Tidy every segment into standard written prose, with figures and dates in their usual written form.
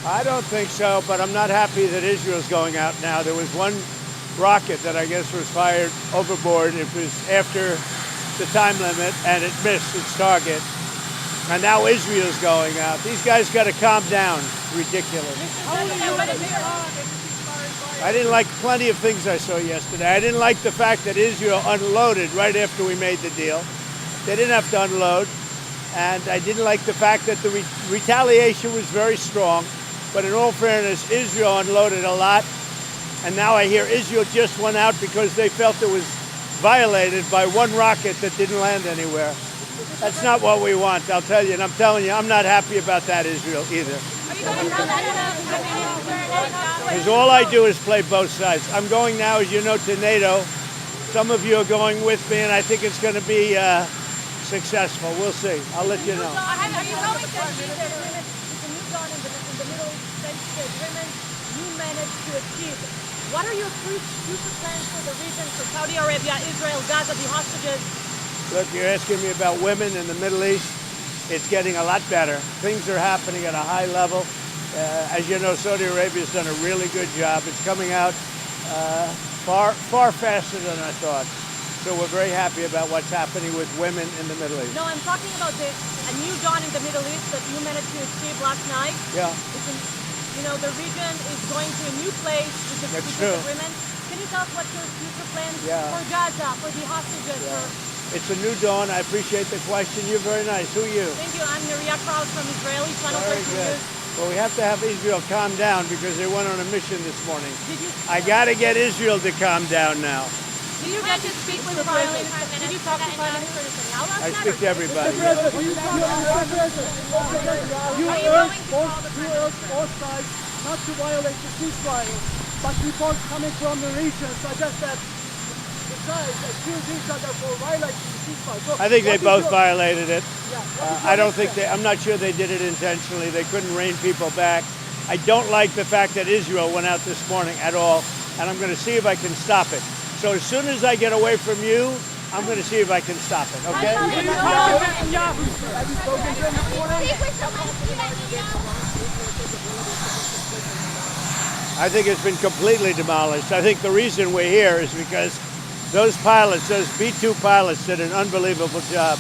I don't think so, but I'm not happy that Israel's going out now. There was one rocket that I guess was fired overboard. It was after the time limit, and it missed its target. And now Israel's going out. These guys got to calm down. Ridiculous. I didn't like plenty of things I saw yesterday. I didn't like the fact that Israel unloaded right after we made the deal. They didn't have to unload. And I didn't like the fact that the retaliation was very strong. But in all fairness, Israel unloaded a lot. And now I hear Israel just went out because they felt it was violated by one rocket that didn't land anywhere. That's not what we want, I'll tell you. And I'm telling you, I'm not happy about that, Israel, either. Because all I do is play both sides. I'm going now, as you know, to NATO. Some of you are going with me, and I think it's going to be successful. We'll see. I'll let you know. Are you going to achieve the agreement? It's a new dawn in the Middle East, thanks to the agreement you managed to achieve. What are your future plans for the region, for Saudi Arabia, Israel, Gaza, the hostages? Look, you're asking me about women in the Middle East. It's getting a lot better. Things are happening at a high level. As you know, Saudi Arabia's done a really good job. It's coming out far faster than I thought. So we're very happy about what's happening with women in the Middle East. No, I'm talking about a new dawn in the Middle East that you managed to achieve last night. Yeah. The region is going to a new place with the agreement. Can you tell us what your future plans for Gaza, for the hostages? It's a new dawn. I appreciate the question. You're very nice. Who are you? Thank you. I'm Neria Kraus from Israeli Channel 13 News. Well, we have to have Israel calm down because they went on a mission this morning. I got to get Israel to calm down now. Did you get to speak with the Prime Minister? Did you talk to Prime Minister Netanyahu? I speak to everybody. You urge both sides not to violate the ceasefire, but reports coming from the region suggest that the sides accuse each other for violating the ceasefire. So I think they both violated it. I'm not sure they did it intentionally. They couldn't rein people back. I don't like the fact that Israel went out this morning at all, and I'm going to see if I can stop it. So as soon as I get away from you, I'm going to see if I can stop it, okay? I think it's been completely demolished. I think the reason we're here is because those pilots, those B-2 pilots, did an unbelievable job.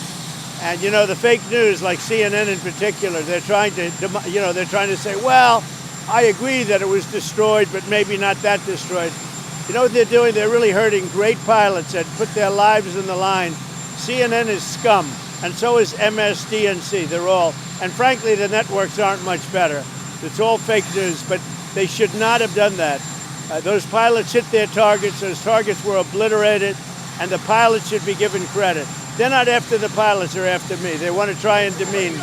And you know, the fake news, like CNN in particular, they're trying to say, well, I agree that it was destroyed, but maybe not that destroyed. You know what they're doing? They're really hurting great pilots that put their lives in the line. CNN is scum, and so is MSDNC. They're all, and frankly, the networks aren't much better. It's all fake news, but they should not have done that. Those pilots hit their targets. Those targets were obliterated, and the pilots should be given credit. They're not after the pilots, they're after me. They want to try and demean.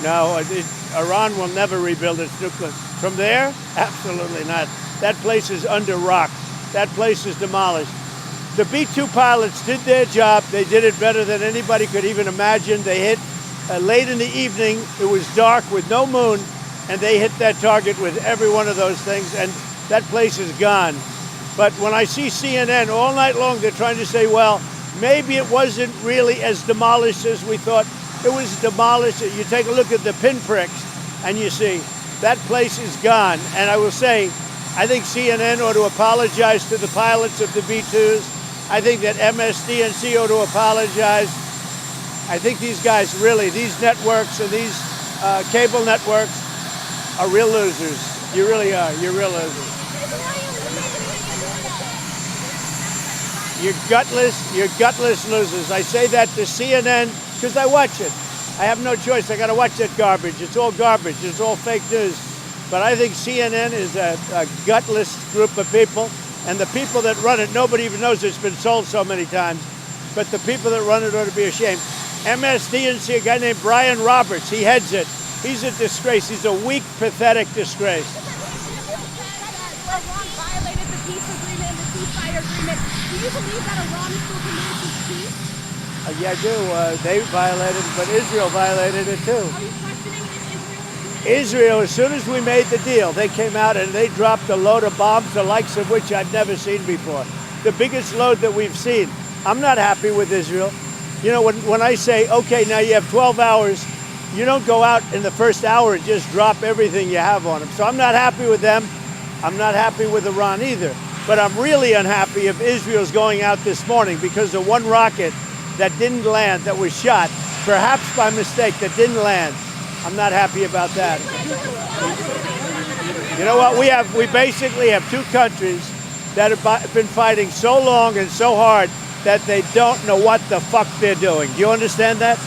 No, Iran will never rebuild its nuclear. From there? Absolutely not. That place is under rock. That place is demolished. The B-2 pilots did their job. They did it better than anybody could even imagine. They hit late in the evening. It was dark with no moon, and they hit that target with every one of those things, and that place is gone. But when I see CNN all night long, they're trying to say, well, maybe it wasn't really as demolished as we thought. It was demolished. You take a look at the pinpricks, and you see that place is gone. And I will say, I think CNN ought to apologize to the pilots of the B-2s. I think that MSDNC ought to apologize. I think these guys really, these networks and these cable networks are real losers. You really are. You're real losers. You're gutless losers. I say that to CNN because I watch it. I have no choice. I got to watch that garbage. It's all garbage. It's all fake news. But I think CNN is a gutless group of people. And the people that run it, nobody even knows it's been sold so many times. But the people that run it ought to be ashamed. MSDNC, a guy named Brian Roberts, he heads it. He's a disgrace. He's a weak, pathetic disgrace. Iran violated the peace agreement and the ceasefire agreement. Do you believe that Iran is still committed to peace? Yeah, I do. They violated it, but Israel violated it too. Are you questioning Israel, as soon as we made the deal, they came out and they dropped a load of bombs, the likes of which I'd never seen before. the biggest load that we've seen. I'm not happy with Israel. You know, when I say, okay, now you have 12 hours, you don't go out in the first hour and just drop everything you have on them. So I'm not happy with them. I'm not happy with Iran either. But I'm really unhappy if Israel's going out this morning because of one rocket that didn't land, that was shot, perhaps by mistake, that didn't land. I'm not happy about that. You know what? We basically have two countries that have been fighting so long and so hard that they don't know what the fuck they're doing. Do you understand that?